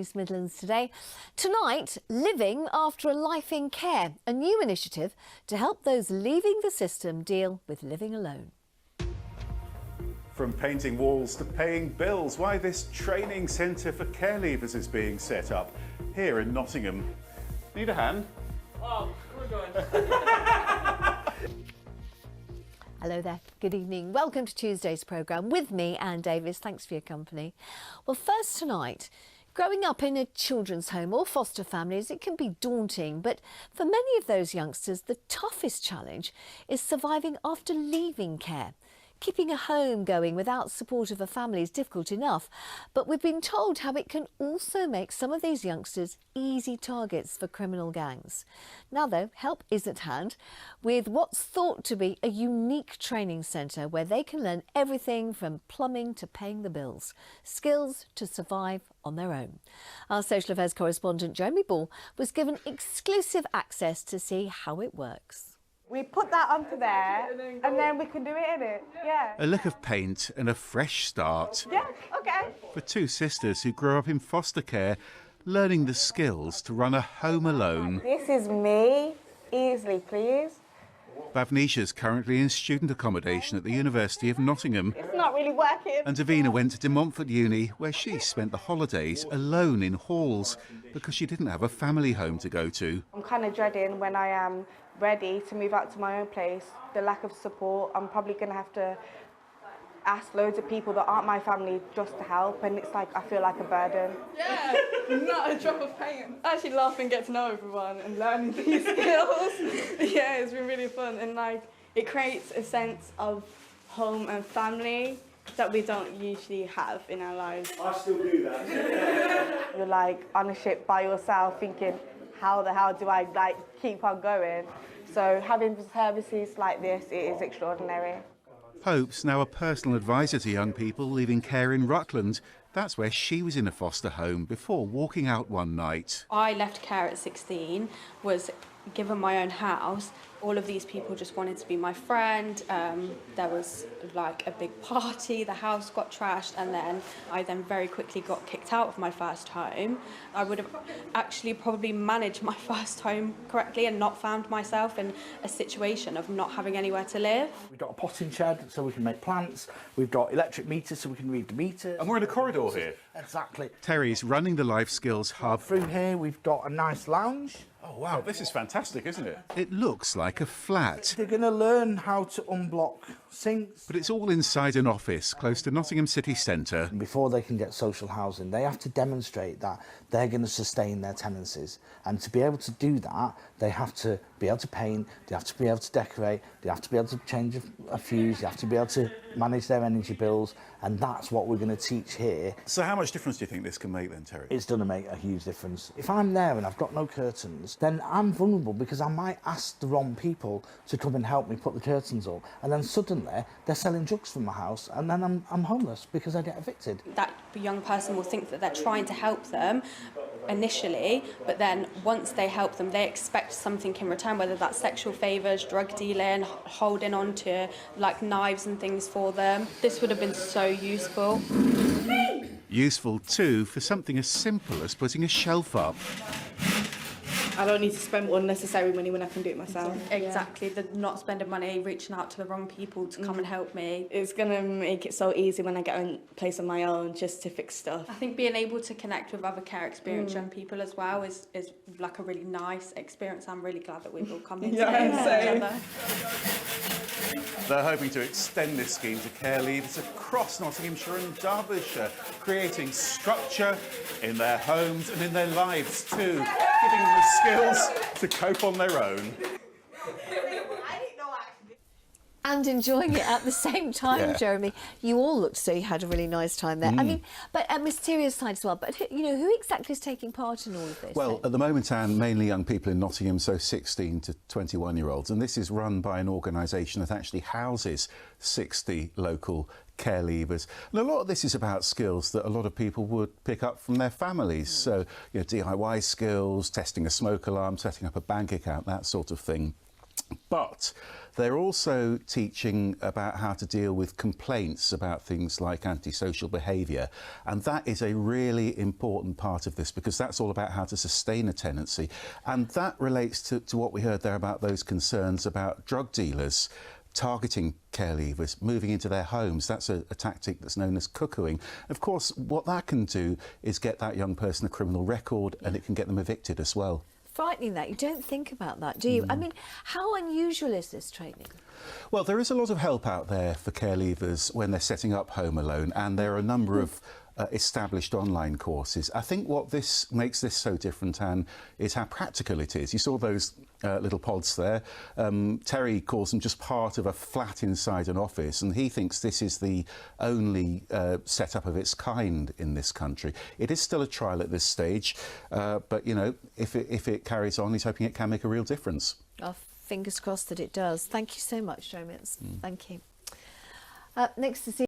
East Midlands today. Tonight, Living After a Life in Care, a new initiative to help those leaving the system deal with living alone. From painting walls to paying bills, why this training centre for care leavers is being set up here in Nottingham. Need a hand? Oh, we're going. Hello there, good evening. Welcome to Tuesday's programme with me, Anne Davis. Thanks for your company. Well, first tonight, growing up in a children's home or foster families, it can be daunting, but for many of those youngsters, the toughest challenge is surviving after leaving care. Keeping a home going without support of a family is difficult enough, but we've been told how it can also make some of these youngsters easy targets for criminal gangs. Now though, help is at hand with what's thought to be a unique training centre where they can learn everything from plumbing to paying the bills, skills to survive on their own. Our social affairs correspondent Jeremy Ball was given exclusive access to see how it works. We put that onto there, and then we can do it in it. Yeah. A lick of paint and a fresh start. Yeah, okay. For two sisters who grew up in foster care, learning the skills to run a home alone. This is me. Easily, please. Bhavnisha's currently in student accommodation at the University of Nottingham. It's not really working. And Davina went to De Montfort Uni, where she spent the holidays alone in halls because she didn't have a family home to go to. I'm kind of dreading when I am ready to move out to my own place. The lack of support, I'm probably going to have to ask loads of people that aren't my family just to help, and it's like I feel like a burden. Yeah, not a drop of pain. I actually love and get to know everyone and learning these skills. Yeah, it's been really fun, and like it creates a sense of home and family that we don't usually have in our lives. I still do that. You're like on a ship by yourself thinking, how the hell do I like keep on going? So having services like this, it is extraordinary. Hope's now a personal advisor to young people leaving care in Rutland. That's where she was in a foster home before walking out one night. I left care at 16, was given my own house. All of these people just wanted to be my friend. There was like a big party, the house got trashed, and then I very quickly got kicked out of my first home. I would have actually probably managed my first home correctly and not found myself in a situation of not having anywhere to live. We've got a potting shed so we can make plants. We've got electric meters so we can read the meters. And we're in a corridor here. Exactly. Terry's running the Life Skills Hub. Through here we've got a nice lounge. Oh wow, this is fantastic, isn't it? It looks like a flat. They're going to learn how to unblock sinks. But it's all inside an office close to Nottingham city centre. And before they can get social housing, they have to demonstrate that they're going to sustain their tenancies. And to be able to do that, they have to be able to paint, they have to be able to decorate, they have to be able to change a fuse, they have to be able to manage their energy bills, and that's what we're going to teach here. So how much difference do you think this can make then, Terry? It's going to make a huge difference. If I'm there and I've got no curtains, then I'm vulnerable because I might ask the wrong people to come and help me put the curtains up, and then suddenly they're selling drugs from my house, and then I'm homeless because I get evicted. That young person will think that they're trying to help them initially, but then once they help them, they expect something in return, whether that's sexual favours, drug dealing, holding on to like knives and things for them. This would have been so useful. Useful too for something as simple as putting a shelf up. I don't need to spend unnecessary money when I can do it myself. Exactly, the not spending money, reaching out to the wrong people to come and help me. It's going to make it so easy when I get a place on my own just to fix stuff. I think being able to connect with other care experienced young people as well is like a really nice experience. I'm really glad that we've all come in together. They're hoping to extend this scheme to care leavers across Nottinghamshire and Derbyshire, creating structure in their homes and in their lives too, giving them the skills to cope on their own. And enjoying it at the same time, Yeah. Jeremy. You all looked so you had a really nice time there. I mean, but a mysterious side as well. But, you know, who exactly is taking part in all of this? Well, at the moment, Anne, mainly young people in Nottingham, so 16 to 21-year-olds. And this is run by an organisation that actually houses 60 local care leavers. And a lot of this is about skills that a lot of people would pick up from their families. So, you know, DIY skills, testing a smoke alarm, setting up a bank account, that sort of thing. But they're also teaching about how to deal with complaints about things like antisocial behaviour, and that is a really important part of this, because that's all about how to sustain a tenancy, and that relates to what we heard there about those concerns about drug dealers targeting care leavers, moving into their homes. That's a tactic that's known as cuckooing. Of course, what that can do is get that young person a criminal record, and it can get them evicted as well. Frightening that. You don't think about that, do you? I mean, how unusual is this training? Well, there is a lot of help out there for care leavers when they're setting up Home Alone, and there are a number of established online courses. I think what this makes this so different, Anne, is how practical it is. You saw those little pods there. Terry calls them just part of a flat inside an office, and he thinks this is the only setup of its kind in this country. It is still a trial at this stage, but you know, if it carries on, he's hoping it can make a real difference. Oh, fingers crossed that it does. Thank you so much, Joe Mintz. Thank you. Next to see